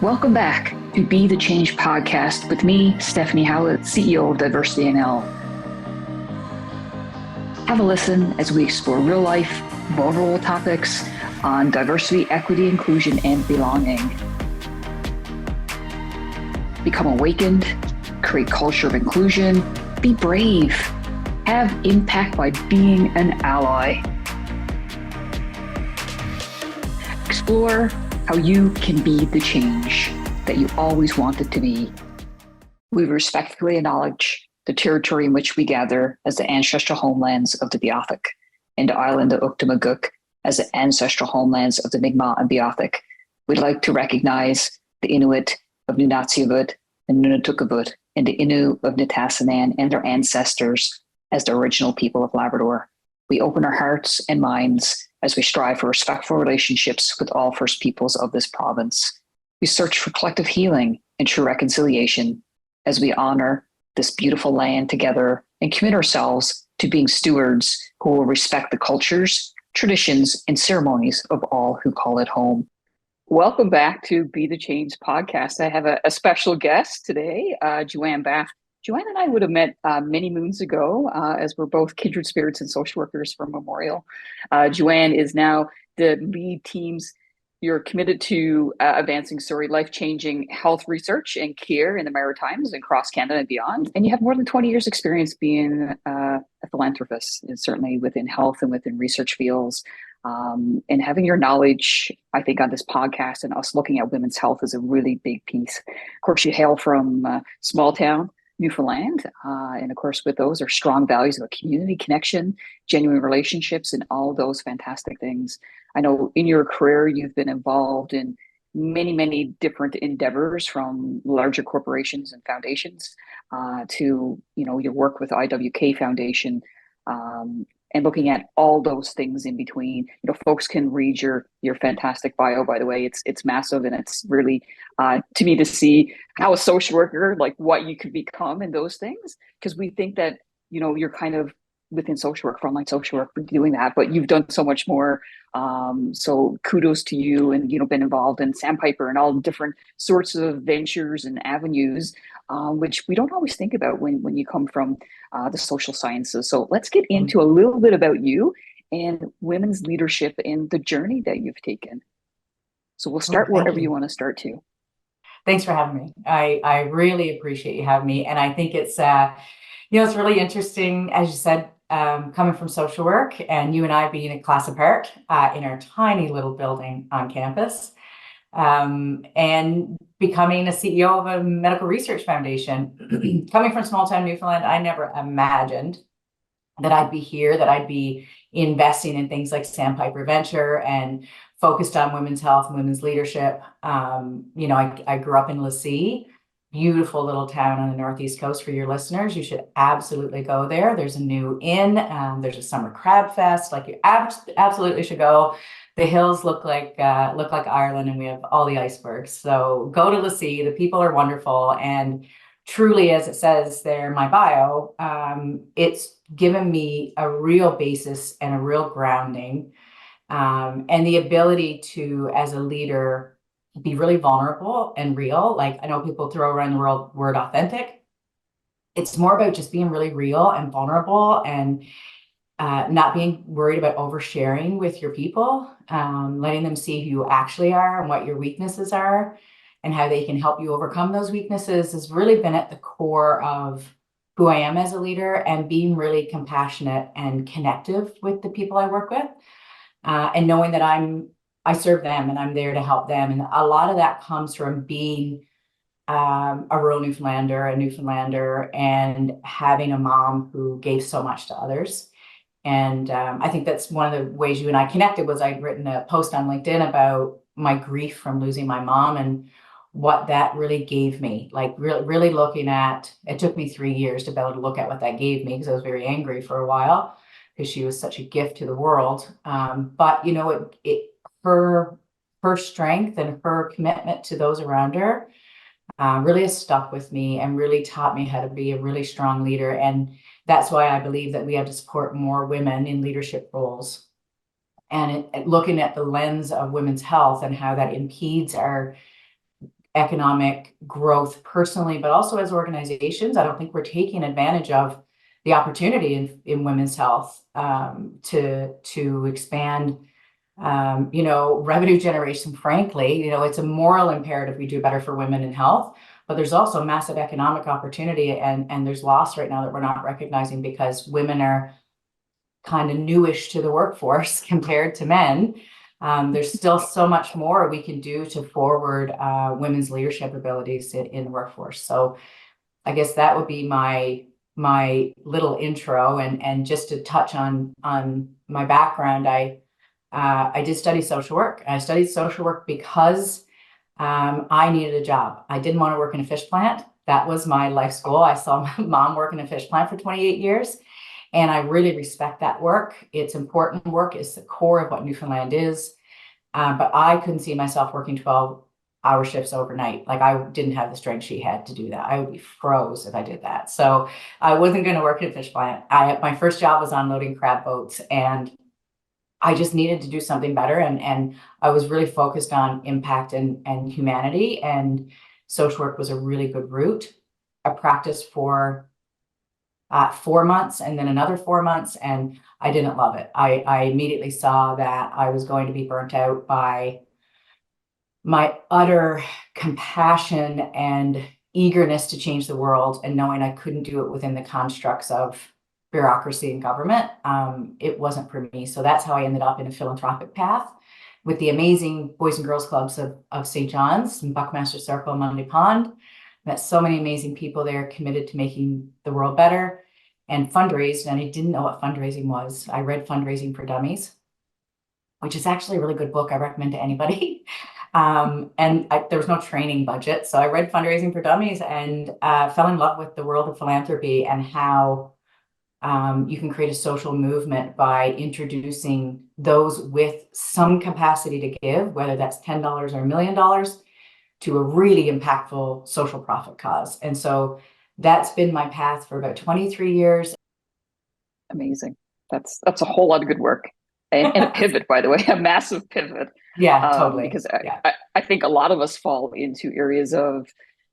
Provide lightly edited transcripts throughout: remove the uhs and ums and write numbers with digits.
Welcome back to Be the Change podcast with me, Stephanie Howlett, CEO of Diversity NL. Have a listen as we explore real life, vulnerable topics on diversity, equity, inclusion, and belonging. Become awakened, create culture of inclusion, be brave, have impact by being an ally. Explore how you can be the change that you always wanted to be. We respectfully acknowledge the territory in which we gather as the ancestral homelands of the Beothuk, and the island of Uktamaguk as the ancestral homelands of the Mi'kmaq and Beothuk. We'd like to recognize the Inuit of Nunatsiavut and Nunatukavut, and the Innu of Nitassinan and their ancestors as the original people of Labrador. We open our hearts and minds as we strive for respectful relationships with all First Peoples of this province. We search for collective healing and true reconciliation as we honor this beautiful land together and commit ourselves to being stewards who will respect the cultures, traditions, and ceremonies of all who call it home. Welcome back to Be the Change podcast. I have a special guest today, Joanne Bath. Joanne and I would have met many moons ago as we're both kindred spirits and social workers for Memorial. Joanne is now the lead teams. You're committed to advancing life-changing health research and care in the Maritimes and across Canada and beyond. And you have more than 20 years experience being a philanthropist, and certainly within health and within research fields. And having your knowledge, I think, on this podcast and us looking at women's health is a really big piece. Of course, you hail from small town Newfoundland. And of course, with those are strong values of community connection, genuine relationships, and all those fantastic things. I know in your career, you've been involved in many, many different endeavors, from larger corporations and foundations to, your work with IWK Foundation, and looking at all those things in between. Folks can read your fantastic bio, by the way. It's massive, and it's really to me to see how a social worker, like what you could become in those things, because we think that you're kind of within social work, frontline social work, for doing that, but you've done so much more. So kudos to you, and been involved in Sandpiper and all different sorts of ventures and avenues, which we don't always think about when you come from the social sciences. So let's get into a little bit about you and women's leadership and the journey that you've taken. So we'll start wherever you want to start to. Thanks for having me. I really appreciate you having me. And I think it's, it's really interesting, as you said, coming from social work and you and I being a class apart in our tiny little building on campus, and becoming a CEO of a medical research foundation. Coming from small town Newfoundland, I never imagined that I'd be here, that I'd be investing in things like Sandpiper Venture and focused on women's health and women's leadership. I grew up in Lassie, beautiful little town on the northeast coast. For your listeners, you should absolutely go there. There's a new inn. There's a summer crab fest. Like, you absolutely should go. The hills look like Ireland, and we have all the icebergs. So go to Lassie. The people are wonderful, and truly, as it says there in my bio, it's given me a real basis and a real grounding, and the ability to, as a leader, be really vulnerable and real. Like, I know people throw around the word authentic. It's more about just being really real and vulnerable, and not being worried about oversharing with your people, letting them see who you actually are and what your weaknesses are and how they can help you overcome those weaknesses has really been at the core of who I am as a leader, and being really compassionate and connective with the people I work with, and knowing that I serve them and I'm there to help them. And a lot of that comes from being a rural Newfoundlander, and having a mom who gave so much to others. And I think that's one of the ways you and I connected. Was I'd written a post on LinkedIn about my grief from losing my mom and what that really gave me. Like, really looking at, it took me 3 years to be able to look at what that gave me, because I was very angry for a while because she was such a gift to the world. But her strength and her commitment to those around her really has stuck with me and really taught me how to be a really strong leader. And that's why I believe that we have to support more women in leadership roles. And looking at the lens of women's health and how that impedes our economic growth personally, but also as organizations. I don't think we're taking advantage of the opportunity in women's health to expand, revenue generation. Frankly, it's a moral imperative we do better for women in health, but there's also massive economic opportunity, and there's loss right now that we're not recognizing because women are kind of newish to the workforce compared to men. There's still so much more we can do to forward women's leadership abilities in the workforce. So I guess that would be my little intro, and just to touch on my background. I did study social work. I studied social work because I needed a job. I didn't want to work in a fish plant. That was my life's goal. I saw my mom work in a fish plant for 28 years. And I really respect that work. It's important work. It's the core of what Newfoundland is. But I couldn't see myself working 12-hour shifts overnight. Like, I didn't have the strength she had to do that. I would be froze if I did that. So I wasn't going to work in a fish plant. My first job was unloading crab boats, and I just needed to do something better. And I was really focused on impact and humanity. And social work was a really good route. I practiced for 4 months and then another 4 months, and I didn't love it. I immediately saw that I was going to be burnt out by my utter compassion and eagerness to change the world, and knowing I couldn't do it within the constructs of bureaucracy and government. It wasn't for me. So that's how I ended up in a philanthropic path with the amazing Boys and Girls Clubs of St. John's and Buckmaster Circle, Mundy Pond. Met so many amazing people there committed to making the world better, and fundraised. And I didn't know what fundraising was. I read Fundraising for Dummies, which is actually a really good book I recommend to anybody. There was no training budget. So I read Fundraising for Dummies and fell in love with the world of philanthropy and how you can create a social movement by introducing those with some capacity to give, whether that's $10 or $1 million, to a really impactful social profit cause. And so that's been my path for about 23 years. Amazing. That's a whole lot of good work. And a pivot, by the way, a massive pivot. Yeah, totally. Because I think a lot of us fall into areas of,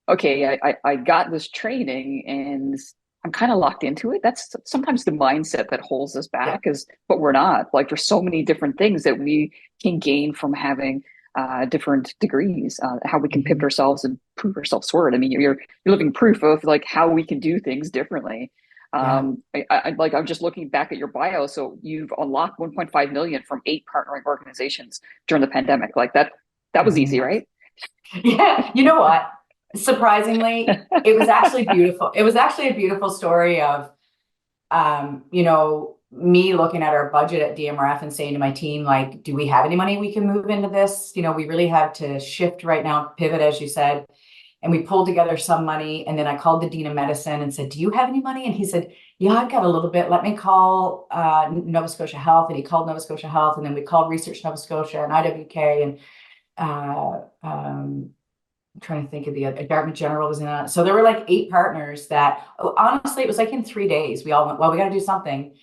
okay, I got this training and I'm kind of locked into it. That's sometimes the mindset that holds us back, but we're not. Like, there's so many different things that we can gain from having different degrees, how we can pivot ourselves and prove ourselves forward. I mean, you're living proof of like how we can do things differently. I'm just looking back at your bio. So you've unlocked 1.5 million from 8 partnering organizations during the pandemic. Like that was easy, right? Yeah. You know what? Surprisingly, it was actually beautiful. It was actually a beautiful story of, me looking at our budget at DMRF and saying to my team, like, do we have any money we can move into this? We really have to shift right now, pivot, as you said. And we pulled together some money. And then I called the Dean of Medicine and said, do you have any money? And he said, yeah, I've got a little bit. Let me call Nova Scotia Health. And he called Nova Scotia Health. And then we called Research Nova Scotia and IWK. And I'm trying to think of the other, Dartmouth General was in that. So there were like 8 partners that, honestly, it was like in 3 days, we all went, well, we got to do something,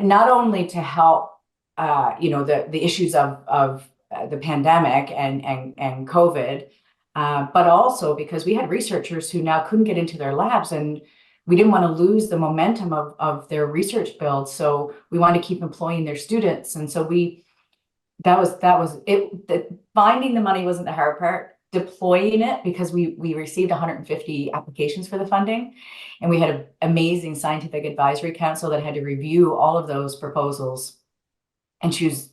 not only to help, the issues of the pandemic and COVID, but also because we had researchers who now couldn't get into their labs, and we didn't want to lose the momentum of their research build. So we wanted to keep employing their students. And so that was it. Finding the money wasn't the hard part. Deploying it, because we received 150 applications for the funding, and we had an amazing scientific advisory council that had to review all of those proposals and choose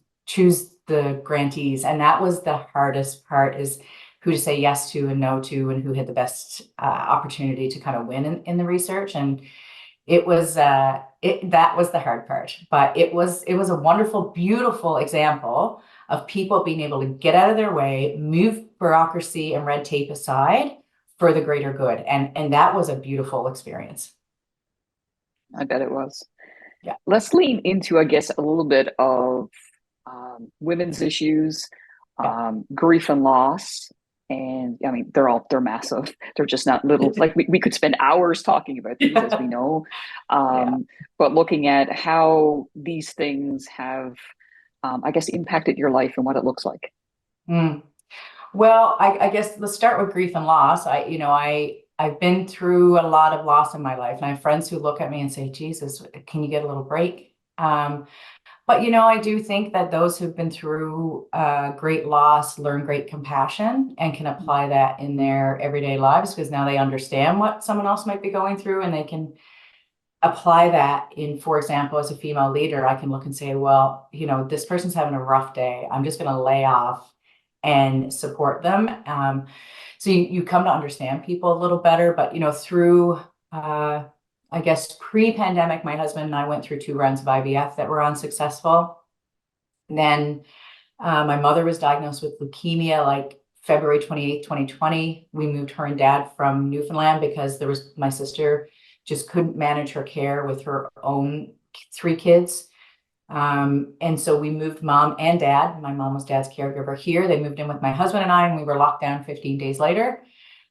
the grantees. And that was the hardest part, is who to say yes to and no to, and who had the best opportunity to kind of win in the research. And it was that was the hard part, but it was a wonderful, beautiful example of people being able to get out of their way, move bureaucracy and red tape aside for the greater good. And that was a beautiful experience. I bet it was. Yeah. Let's lean into, I guess, a little bit of women's issues, grief and loss. And I mean, they're massive. They're just not little. Like we could spend hours talking about these, as we know. But looking at how these things have, I guess, impacted your life and what it looks like. Well, I guess let's start with grief and loss. I've been through a lot of loss in my life, and I have friends who look at me and say, Jesus, can you get a little break? But I do think that those who've been through great loss learn great compassion and can apply that in their everyday lives, because now they understand what someone else might be going through, and they can apply that in, for example, as a female leader, I can look and say, well, this person's having a rough day. I'm just going to lay off and support them. So you come to understand people a little better. But, through, I guess, pre-pandemic, my husband and I went through 2 rounds of IVF that were unsuccessful. And then my mother was diagnosed with leukemia like February 28th, 2020. We moved her and dad from Newfoundland because my sister just couldn't manage her care with her own 3 kids. And so we moved mom and dad. My mom was dad's caregiver here. They moved in with my husband and I, and we were locked down 15 days later.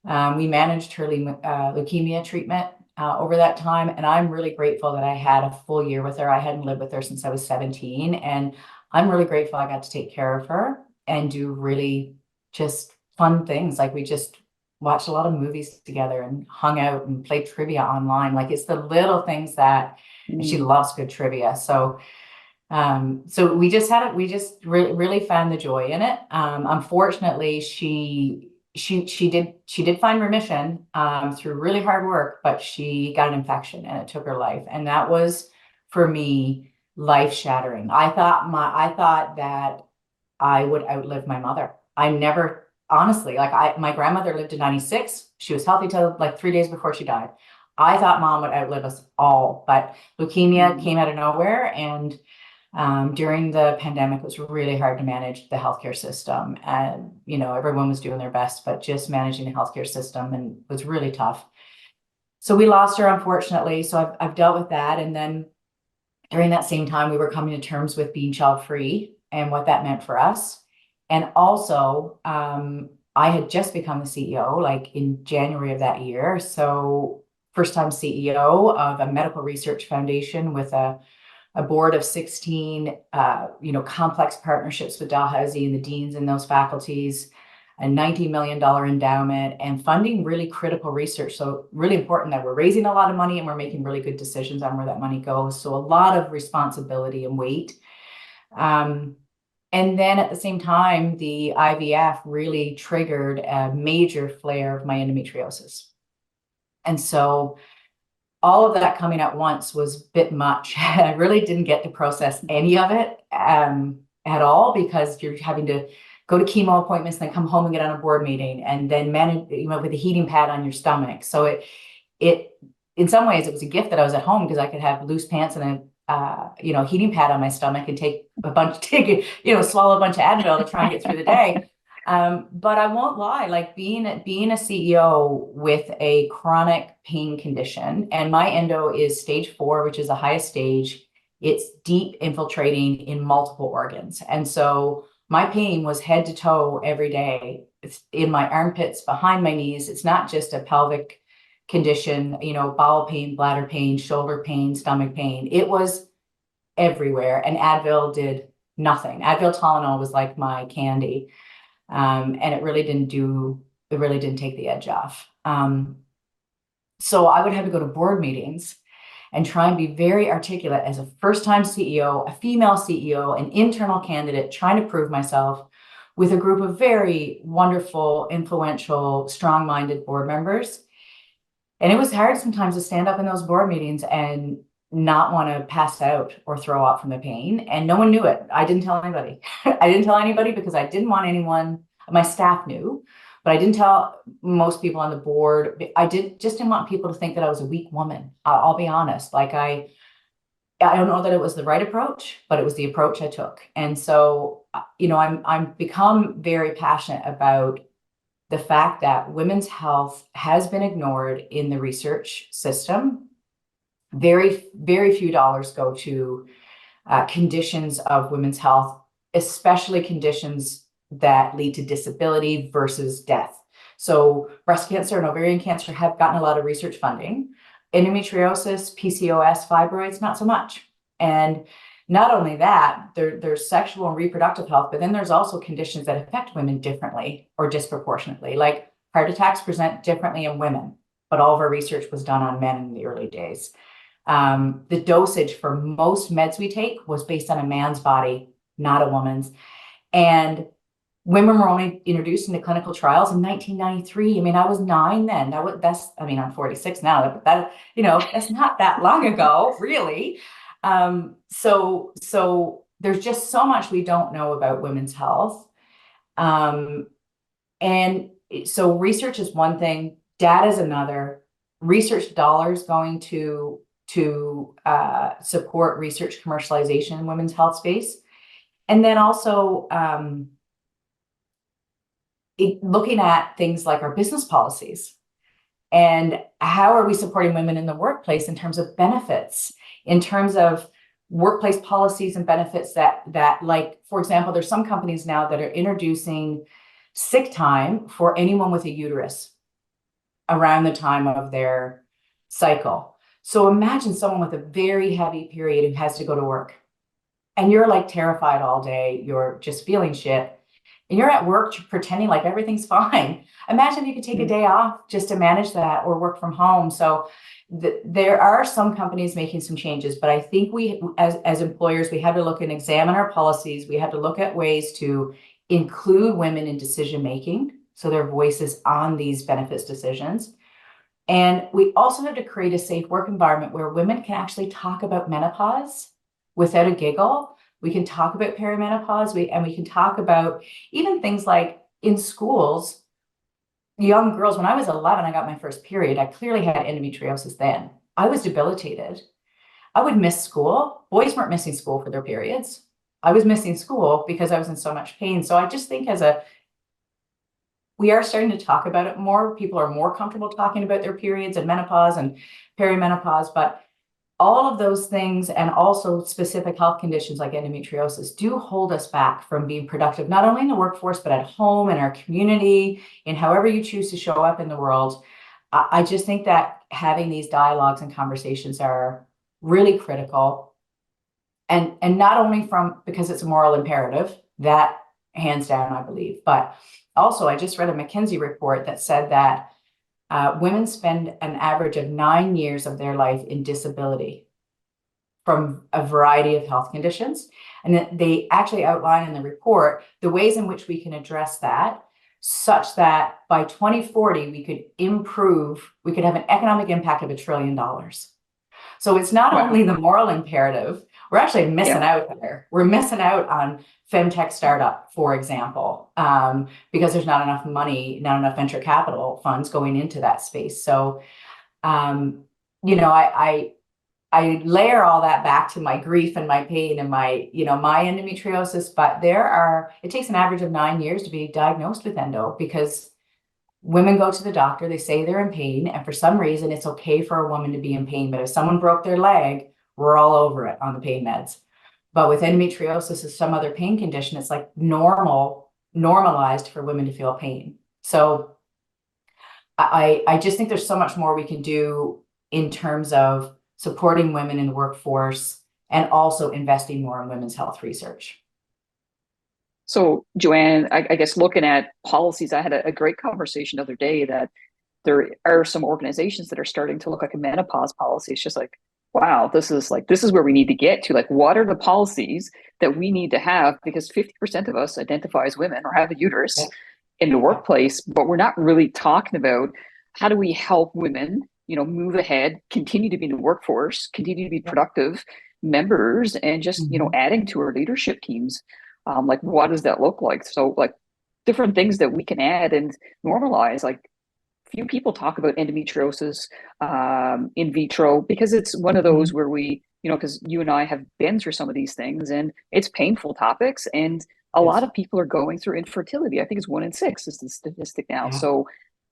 We managed her leukemia treatment over that time. And I'm really grateful that I had a full year with her. I hadn't lived with her since I was 17. And I'm really grateful I got to take care of her and do really just fun things. Like we just watched a lot of movies together and hung out and played trivia online. Like it's the little things that, and she loves good trivia. So we just really found the joy in it. Unfortunately, she did find remission through really hard work, but she got an infection and it took her life. And that was, for me, life shattering. I thought that I would outlive my mother. I never, honestly, my grandmother lived to 96. She was healthy till like 3 days before she died. I thought mom would outlive us all, but leukemia came out of nowhere. And during the pandemic, it was really hard to manage the healthcare system. And, everyone was doing their best, but just managing the healthcare system and was really tough. So we lost her, unfortunately. So I've dealt with that. And then during that same time, we were coming to terms with being child-free and what that meant for us. And also, I had just become the CEO like in January of that year. So first time CEO of a medical research foundation with a board of 16, complex partnerships with Dalhousie and the deans in those faculties, a $90 million endowment, and funding really critical research. So really important that we're raising a lot of money and we're making really good decisions on where that money goes. So a lot of responsibility and weight. And then at the same time, the IVF really triggered a major flare of my endometriosis. And so all of that coming at once was a bit much. I really didn't get to process any of it at all, because you're having to go to chemo appointments and then come home and get on a board meeting and then manage, with a heating pad on your stomach. So it in some ways it was a gift that I was at home, because I could have loose pants and a heating pad on my stomach and swallow a bunch of Advil to try and get through the day. But I won't lie, like being a CEO with a chronic pain condition, and my endo is stage 4, which is the highest stage. It's deep infiltrating in multiple organs. And so my pain was head to toe every day. It's in my armpits, behind my knees. It's not just a pelvic condition, bowel pain, bladder pain, shoulder pain, stomach pain. It was everywhere. And Advil did nothing. Advil Tylenol was like my candy. And it really didn't take the edge off. So I would have to go to board meetings and try and be very articulate as a first-time CEO, a female CEO, an internal candidate, trying to prove myself with a group of very wonderful, influential, strong-minded board members. And it was hard sometimes to stand up in those board meetings and not want to pass out or throw up from the pain. And no one knew it. I didn't tell anybody. I didn't tell anybody because I didn't want anyone, my staff knew, but I didn't tell most people on the board. I just didn't want people to think that I was a weak woman. I'll be honest. Like I don't know that it was the right approach, but it was the approach I took. And so, I'm become very passionate about the fact that women's health has been ignored in the research system. Very, very few dollars go to conditions of women's health, especially conditions that lead to disability versus death. So breast cancer and ovarian cancer have gotten a lot of research funding. Endometriosis, PCOS, fibroids, not so much. And, Not only that, there's sexual and reproductive health, but then there's also conditions that affect women differently or disproportionately. Like heart attacks present differently in women, but all of our research was done on men in the early days. The dosage for most meds we take was based on a man's body, not a woman's. And women were only introduced into clinical trials in 1993. I mean, I was 9 then. I'm 46 now, but that's not that long ago, really. So there's just so much we don't know about women's health. And so research is one thing, data is another. Research dollars going to support research commercialization in women's health space. And then also looking at things like our business policies and how are we supporting women in the workplace in terms of benefits, in terms of workplace policies and benefits that like, for example, there's some companies now that are introducing sick time for anyone with a uterus around the time of their cycle. So imagine someone with a very heavy period who has to go to work and you're like terrified all day, you're just feeling shit, and you're at work pretending like everything's fine. Imagine if you could take a day off just to manage that or work from home. So there are some companies making some changes, but I think we, as employers, we had to look and examine our policies. We had to look at ways to include women in decision making, so their voices on these benefits decisions. And we also have to create a safe work environment where women can actually talk about menopause without a giggle. We can talk about perimenopause, and we can talk about even things like in schools, young girls. When I was 11, I got my first period. I clearly had endometriosis then. I was debilitated. I would miss school. Boys weren't missing school for their periods. I was missing school because I was in so much pain. So I just think we are starting to talk about it more. People are more comfortable talking about their periods and menopause and perimenopause, but all of those things and also specific health conditions like endometriosis do hold us back from being productive, not only in the workforce, but at home, in our community, in however you choose to show up in the world. I just think that having these dialogues and conversations are really critical. And not only because it's a moral imperative, that hands down, I believe, but also I just read a McKinsey report that said that women spend an average of 9 years of their life in disability from a variety of health conditions. And they actually outline in the report the ways in which we can address that, such that by 2040, we could have an economic impact of $1 trillion. So it's not only the moral imperative, we're actually missing out there. We're missing out on femtech startup, for example, because there's not enough money, not enough venture capital funds going into that space. So, I layer all that back to my grief and my pain and my endometriosis, but it takes an average of 9 years to be diagnosed with endo because women go to the doctor, they say they're in pain, and for some reason it's okay for a woman to be in pain. But if someone broke their leg, we're all over it on the pain meds. But with endometriosis or some other pain condition, it's like normalized for women to feel pain. So I just think there's so much more we can do in terms of supporting women in the workforce and also investing more in women's health research. So, Joanne, I guess looking at policies, I had a great conversation the other day that there are some organizations that are starting to look like a menopause policy. It's just like, wow, this is where we need to get to. Like, what are the policies that we need to have? Because 50% of us identify as women or have a uterus in the workplace, but we're not really talking about how do we help women, move ahead, continue to be in the workforce, continue to be productive members, and just, adding to our leadership teams. Like, what does that look like? So, like, different things that we can add and normalize. Like, few people talk about endometriosis in vitro because it's one of those where we, because you and I have been through some of these things and it's painful topics. And a lot of people are going through infertility. I think it's 1 in 6 is the statistic now. Yeah. So,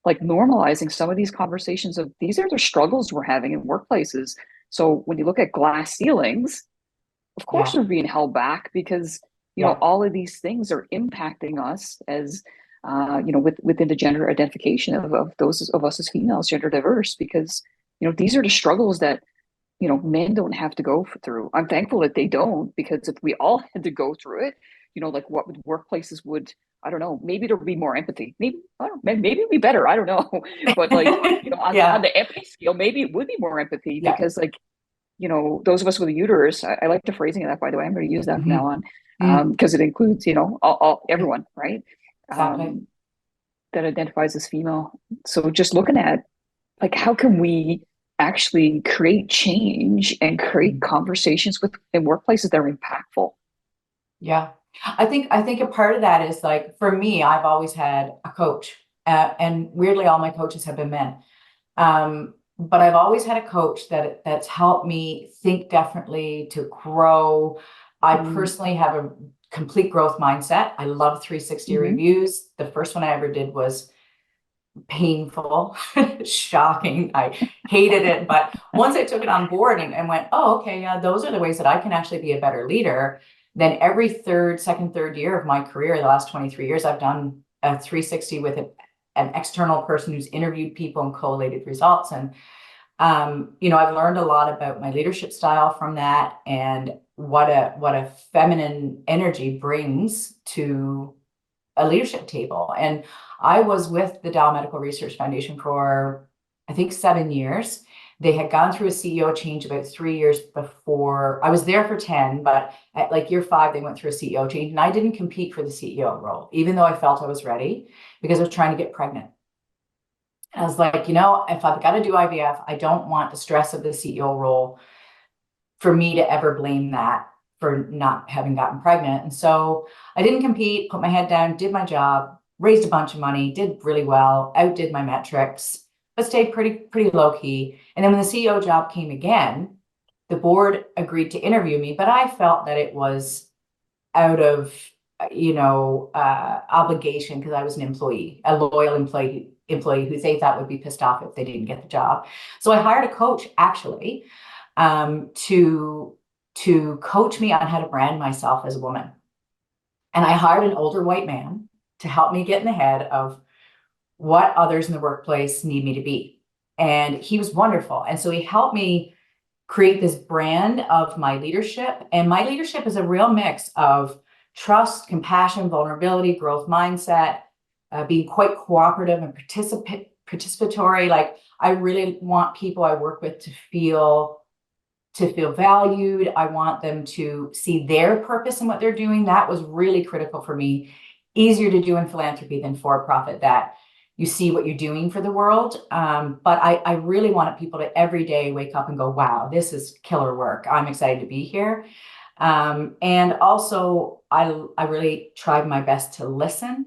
like, normalizing some of these conversations of these are the struggles we're having in workplaces. So when you look at glass ceilings, of course we're being held back because all of these things are impacting us as within the gender identification of those of us as females, gender diverse, because these are the struggles that men don't have to go through. I'm thankful that they don't, because if we all had to go through it, like what would workplaces would, I don't know, maybe there'll be more empathy. Maybe, I don't know, maybe it'd be better. I don't know. But like, on Yeah. the empathy scale, maybe it would be more empathy, Yeah. because like, those of us with a uterus, I like the phrasing of that, by the way. I'm going to use that from Mhm. now on, Mm, because it includes, everyone, right? exactly. That identifies as female. So just looking at, like, how can we actually create change and create Mhm. conversations in workplaces that are impactful? Yeah. I think a part of that is, like, for me, I've always had a coach, and weirdly, all my coaches have been men. But I've always had a coach that's helped me think differently, to grow. I Mm-hmm. personally have a complete growth mindset. I love 360 reviews. The first one I ever did was painful, shocking. I hated it. But once I took it on board and went, oh, okay, yeah, those are the ways that I can actually be a better leader. Then every second, third year of my career, the last 23 years, I've done a 360 with an external person who's interviewed people and collated results. And I've learned a lot about my leadership style from that, and what a feminine energy brings to a leadership table. And I was with the Dow Medical Research Foundation for, I think, 7 years. They had gone through a CEO change about 3 years before. I was there for 10, but at like year 5, they went through a CEO change. And I didn't compete for the CEO role, even though I felt I was ready, because I was trying to get pregnant. I was like, if I've got to do IVF, I don't want the stress of the CEO role for me to ever blame that for not having gotten pregnant. And so I didn't compete, put my head down, did my job, raised a bunch of money, did really well, outdid my metrics, but stayed pretty low key. And then when the CEO job came again, the board agreed to interview me, but I felt that it was out of obligation, because I was an employee, a loyal employee who they thought would be pissed off if they didn't get the job. So I hired a coach, actually, to coach me on how to brand myself as a woman. And I hired an older white man to help me get in the head of what others in the workplace need me to be. And he was wonderful. And so he helped me create this brand of my leadership. And my leadership is a real mix of trust, compassion, vulnerability, growth mindset, being quite cooperative and participatory. Like, I really want people I work with to feel valued. I want them to see their purpose in what they're doing. That was really critical for me. Easier to do in philanthropy than for profit, that you see what you're doing for the world. But I really wanted people to every day wake up and go, wow, this is killer work. I'm excited to be here. And also, I really tried my best to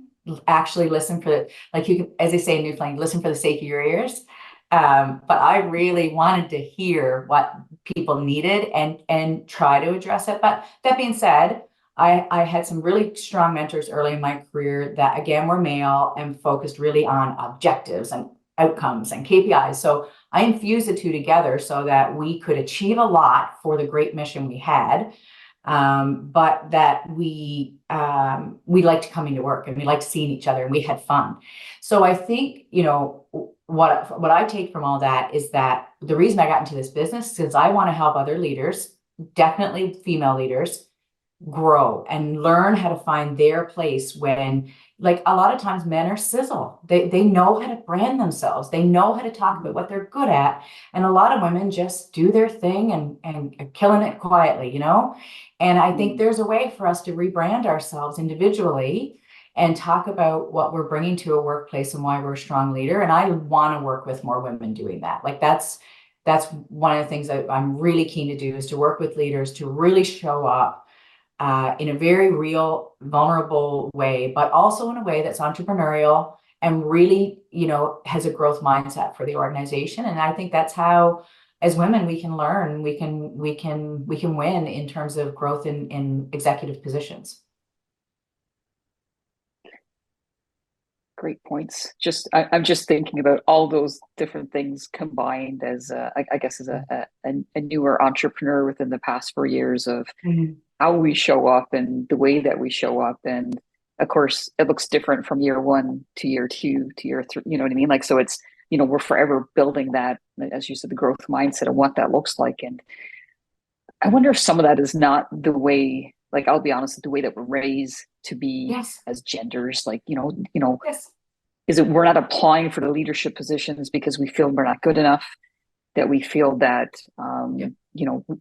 actually listen for, like, you can, as they say in Newfoundland, listen for the sake of your ears. But I really wanted to hear what people needed and try to address it. But that being said, I had some really strong mentors early in my career that, again, were male and focused really on objectives and outcomes and KPIs. So I infused the two together so that we could achieve a lot for the great mission we had, but that we liked coming to work and we liked seeing each other and we had fun. So I think, what I take from all that is that the reason I got into this business is I want to help other leaders, definitely female leaders, grow and learn how to find their place when, like, a lot of times men are sizzle. They know how to brand themselves. They know how to talk about what they're good at. And a lot of women just do their thing and are killing it quietly, And I think there's a way for us to rebrand ourselves individually and talk about what we're bringing to a workplace and why we're a strong leader. And I want to work with more women doing that. Like, that's one of the things that I'm really keen to do, is to work with leaders to really show up in a very real, vulnerable way, but also in a way that's entrepreneurial and really, has a growth mindset for the organization. And I think that's how, as women, we can learn, we can win in terms of growth in executive positions. Great points. I'm just thinking about all those different things combined as, I guess, as a newer entrepreneur within the past 4 years of Mhm. how we show up and the way that we show up. And of course, it looks different from year 1 to year 2 to year 3. You know what I mean? Like, so we're forever building that, as you said, the growth mindset and what that looks like. And I wonder if some of that is not the way, like, I'll be honest, the way that we're raised to be Yes. as genders, like, Yes. is it we're not applying for the leadership positions because we feel we're not good enough, that we feel that, Yep.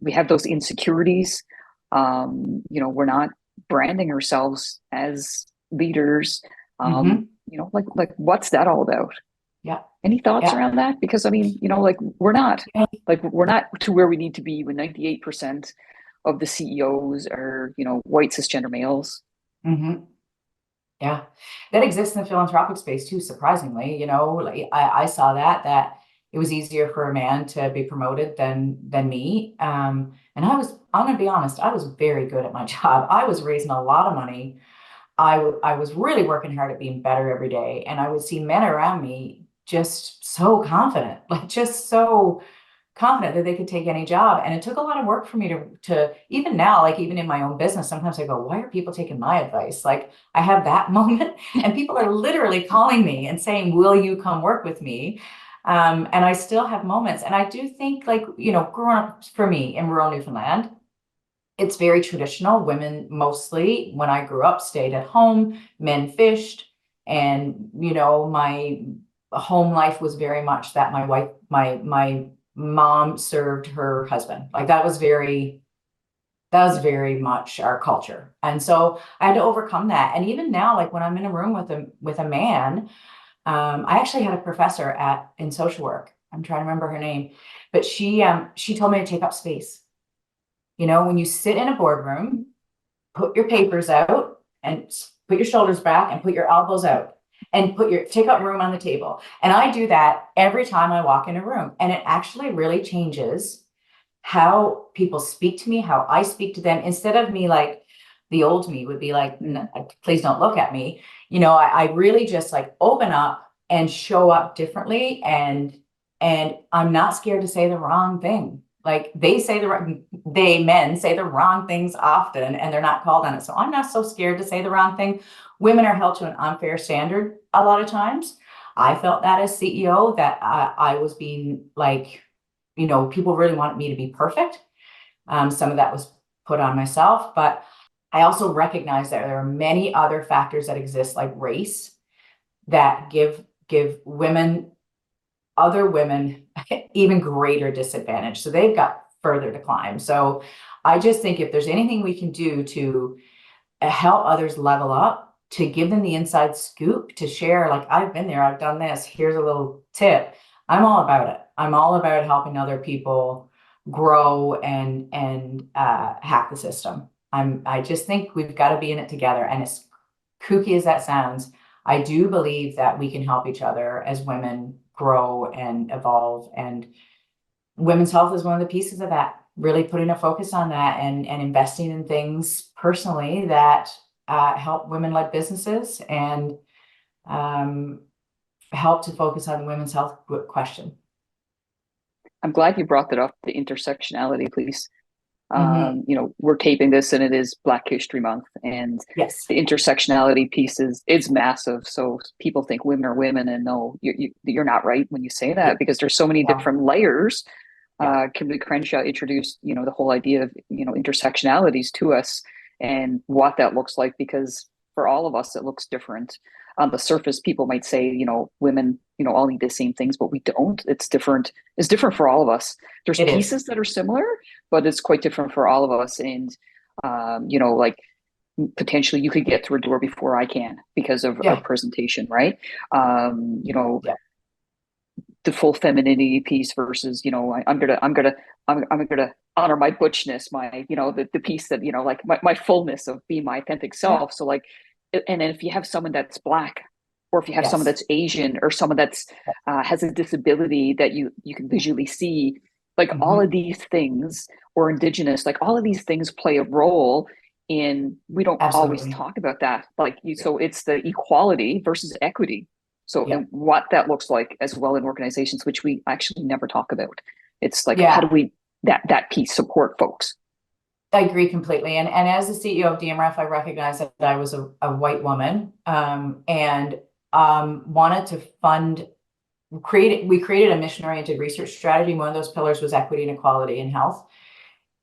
we have those insecurities. We're not branding ourselves as leaders. Mm-hmm. Like what's that all about? Yeah. Any thoughts Yeah. around that? Because I mean, like we're not to where we need to be when 98% of the CEOs are, white cisgender males. Mm-hmm. Yeah, that exists in the philanthropic space too, surprisingly. Like I saw that it was easier for a man to be promoted than me. And I'm gonna be honest, I was very good at my job. I was raising a lot of money. I was really working hard at being better every day. And I would see men around me just so confident, like just so confident that they could take any job. And it took a lot of work for me to even now, like even in my own business, sometimes I go, why are people taking my advice? Like I have that moment and people are literally calling me and saying, will you come work with me? And I still have moments. And I do think like, growing up for me in rural Newfoundland, it's very traditional. Women mostly, when I grew up, stayed at home, men fished. And, my home life was very much that my mom served her husband. Like that was very much our culture. And so I had to overcome that. And even now, like when I'm in a room with a man, I actually had a professor in social work. I'm trying to remember her name, but she told me to take up space. When you sit in a boardroom, put your papers out and put your shoulders back and put your elbows out and take up room on the table. And I do that every time I walk in a room. And it actually really changes how people speak to me, how I speak to them. Instead of me, like the old me would be like, please don't look at me. I really just like open up and show up differently. And I'm not scared to say the wrong thing. Like men say the wrong things often and they're not called on it. So I'm not so scared to say the wrong thing. Women are held to an unfair standard a lot of times. I felt that as CEO that I was being like, people really wanted me to be perfect. Some of that was put on myself, but I also recognize that there are many other factors that exist, like race, that give other women even greater disadvantage. So they've got further to climb. So I just think if there's anything we can do to help others level up, to give them the inside scoop, to share, like, I've been there, I've done this, here's a little tip. I'm all about it. I'm all about helping other people grow and hack the system. I just think we've got to be in it together. And as kooky as that sounds, I do believe that we can help each other as women grow and evolve. And women's health is one of the pieces of that, really putting a focus on that and investing in things personally that help women-led businesses and help to focus on the women's health question. I'm glad you brought that up, the intersectionality, please. Mm-hmm. We're taping this and it is Black History Month, and Yes. the intersectionality piece is massive. So people think women are women, and no, you're not right when you say that, because there's so many different layers. Kimberly Crenshaw introduced, the whole idea of, intersectionalities to us and what that looks like, because for all of us, it looks different. On the surface, people might say, women, all need the same things, but we don't. It's different. It's different for all of us. There's pieces that are similar, but it's quite different for all of us. And, like potentially you could get through a door before I can because of a presentation, right? The full femininity piece versus, I'm gonna honor my butchness, my, the piece that, like my fullness of being my authentic self. So like, and then if you have someone that's Black, or if you have someone that's Asian, or someone that's has a disability that you can visually see, like all of these things, or Indigenous, like all of these things play a role in, we don't always talk about that. Like so it's the equality versus equity. So and what that looks like as well in organizations, which we actually never talk about. It's like, how do we that piece support folks? I agree completely. And as the CEO of DMRF, I recognized that I was a white woman and wanted to fund we created a mission-oriented research strategy. One of those pillars was equity and equality in health.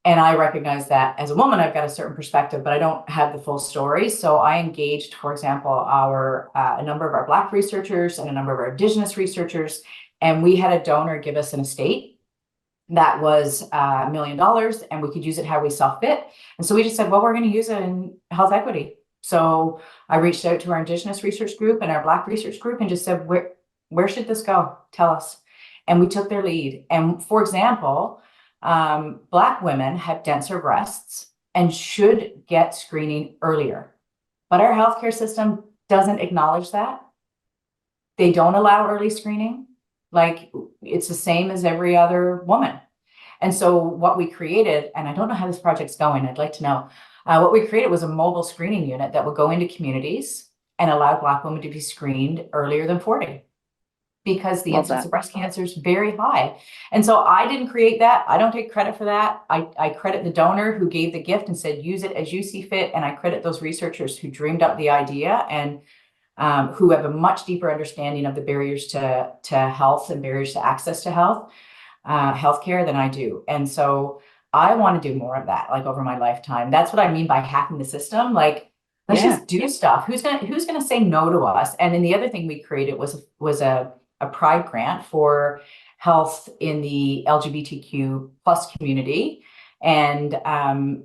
And I recognize that as a woman, I've got a certain perspective, but I don't have the full story. So I engaged, for example, a number of our Black researchers and a number of our Indigenous researchers, and we had a donor give us an estate that was $1 million, and we could use it how we saw fit. And so we just said, well, we're going to use it in health equity. So I reached out to our Indigenous research group and our Black research group and just said, where should this go? Tell us. And we took their lead. And for example, Black women have denser breasts and should get screening earlier. But our healthcare system doesn't acknowledge that. They don't allow early screening. Like, it's the same as every other woman. And so what we created, and I don't know how this project's going, I'd like to know, what we created was a mobile screening unit that would go into communities and allow Black women to be screened earlier than 40. Because the incidence of breast cancer is very high. And so I didn't create that. I don't take credit for that. I credit the donor who gave the gift and said, use it as you see fit. And I credit those researchers who dreamed up the idea and who have a much deeper understanding of the barriers to health and barriers to access to healthcare than I do. And so I want to do more of that, like over my lifetime. That's what I mean by hacking the system. Like, let's just do stuff. Who's gonna say no to us? And then the other thing we created was a Pride grant for health in the LGBTQ plus community. And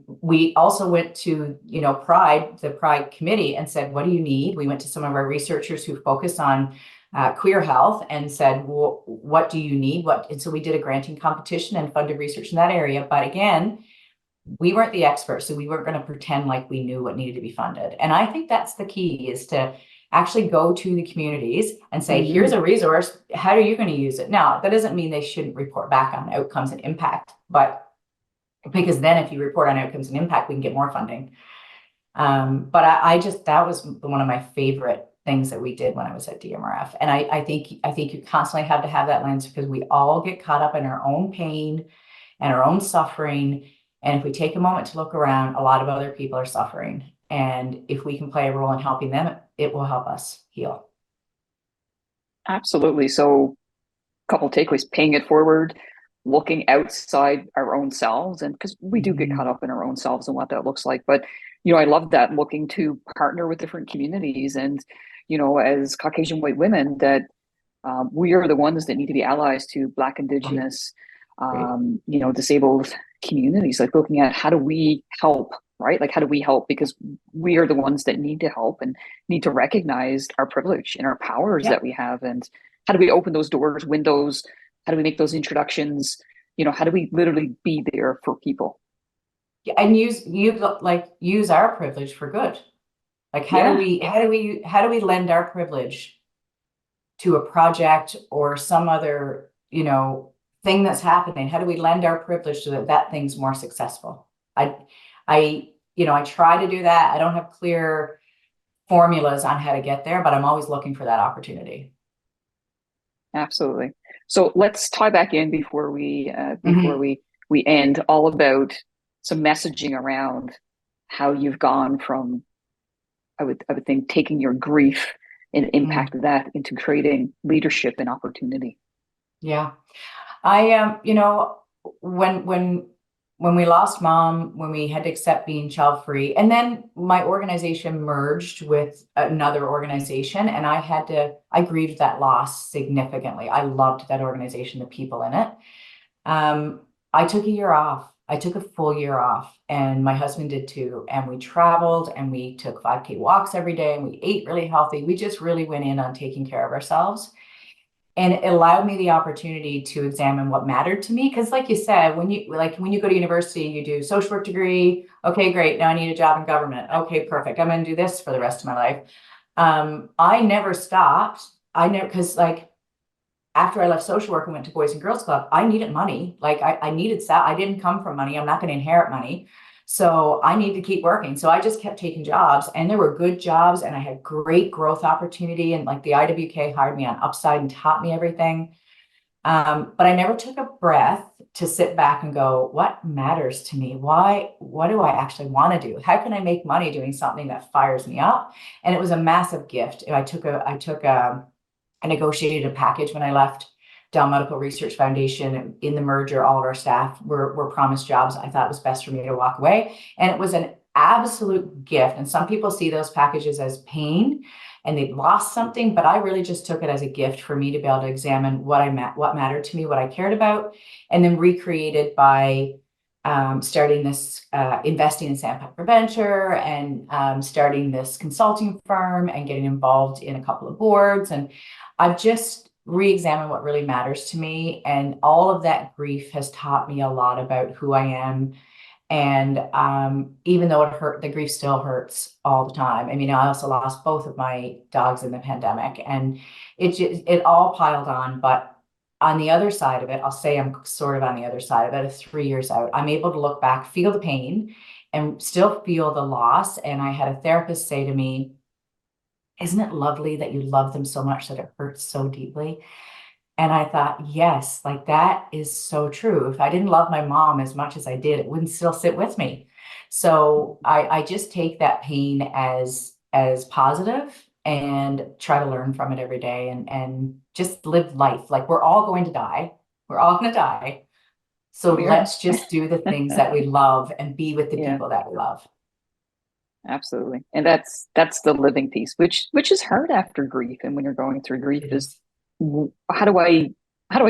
we also went to, the Pride committee and said, what do you need? We went to some of our researchers who focus on queer health and said, well, what do you need? And so we did a granting competition and funded research in that area. But again, we weren't the experts, so we weren't going to pretend like we knew what needed to be funded. And I think that's the key, is to actually go to the communities and say, here's a resource. How are you going to use it? Now, that doesn't mean they shouldn't report back on outcomes and impact, but because then if you report on outcomes and impact, we can get more funding. But that was one of my favorite things that we did when I was at DMRF. And I think you constantly have to have that lens, because we all get caught up in our own pain and our own suffering. And if we take a moment to look around, a lot of other people are suffering. And if we can play a role in helping them, it will help us heal. Absolutely. So a couple of takeaways: paying it forward, looking outside our own selves, and because we do get caught up in our own selves and what that looks like. But, I love that, looking to partner with different communities. And, as Caucasian white women, that we are the ones that need to be allies to Black, Indigenous, disabled communities, like looking at how do we help, right? Like, how do we help? Because we are the ones that need to help and need to recognize our privilege and our powers that we have. And how do we open those doors, windows? How do we make those introductions? How do we literally be there for people? Yeah, and use our privilege for good. Like, how do we lend our privilege to a project or some other, thing that's happening? How do we lend our privilege so that thing's more successful? I try to do that. I don't have clear formulas on how to get there, but I'm always looking for that opportunity. Absolutely. So let's tie back in before we end, all about some messaging around how you've gone from, I would think, taking your grief and impact that into creating leadership and opportunity. Yeah. I when we lost Mom, when we had to accept being child free, and then my organization merged with another organization, and I grieved that loss significantly. I loved that organization, the people in it. I took a year off. I took a full year off, and my husband did too. And we traveled, and we took 5K walks every day, and we ate really healthy. We just really went in on taking care of ourselves. And it allowed me the opportunity to examine what mattered to me. Because like you said, when you go to university, you do social work degree. Okay, great. Now I need a job in government. Okay, perfect. I'm going to do this for the rest of my life. I never stopped. Because after I left social work and went to Boys and Girls Club, I needed money. I needed I didn't come from money. I'm not going to inherit money. So I need to keep working. So I just kept taking jobs, and there were good jobs, and I had great growth opportunity. And the IWK hired me on Upside and taught me everything. But I never took a breath to sit back and go, what matters to me? What do I actually want to do? How can I make money doing something that fires me up? And it was a massive gift. I took a I negotiated a package when I left Dell Medical Research Foundation. In the merger, all of our staff were promised jobs. I thought it was best for me to walk away. And it was an absolute gift. And some people see those packages as pain and they've lost something, but I really just took it as a gift for me to be able to examine what mattered to me, what I cared about, and then recreate it by starting this, investing in sandpiper venture and starting this consulting firm and getting involved in a couple of boards. And I've just re-examined what really matters to me. And all of that grief has taught me a lot about who I am. And even though it hurt, the grief still hurts all the time. I mean, I also lost both of my dogs in the pandemic, and it all piled on. But on the other side of it, I'll say I'm sort of on the other side, about 3 years out, I'm able to look back, feel the pain, and still feel the loss. And I had a therapist say to me, "Isn't it lovely that you love them so much that it hurts so deeply?" And I thought, yes, like that is so true. If I didn't love my mom as much as I did, it wouldn't still sit with me. So I just take that pain as positive and try to learn from it every day and just live life. Like we're all going to die. We're all going to die. So let's just do the things that we love and be with the people that we love. Absolutely. And that's the living piece, which is hard after grief. And when you're going through grief is how do I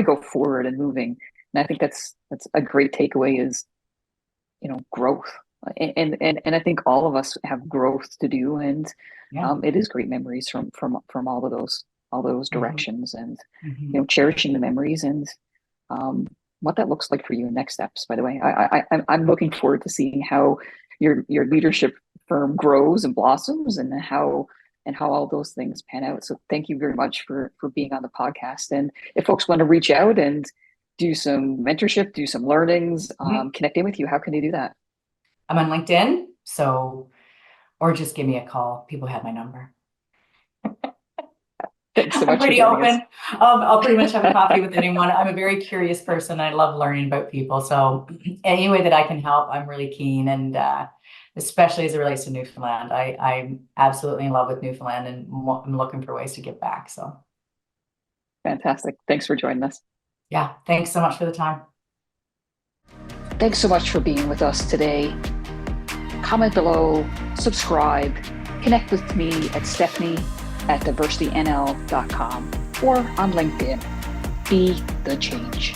go forward and moving? And I think that's a great takeaway is, growth. And I think all of us have growth to do. And it is great memories from all of those directions and, cherishing the memories and what that looks like for you in next steps, by the way. I'm looking forward to seeing how your leadership firm grows and blossoms and how all those things pan out. So thank you very much for being on the podcast. And if folks want to reach out and do some mentorship, do some learnings, connect in with you, how can they do that? I'm on LinkedIn, or just give me a call. People have my number. Thanks so much. I'm pretty open. I'll pretty much have a coffee with anyone. I'm a very curious person. I love learning about people. So any way that I can help, I'm really keen. And especially as it relates to Newfoundland, I'm absolutely in love with Newfoundland and I'm looking for ways to give back. So fantastic. Thanks for joining us. Yeah. Thanks so much for the time. Thanks so much for being with us today. Comment below, subscribe, connect with me at Stephanie@diversitynl.com or on LinkedIn. Be the change.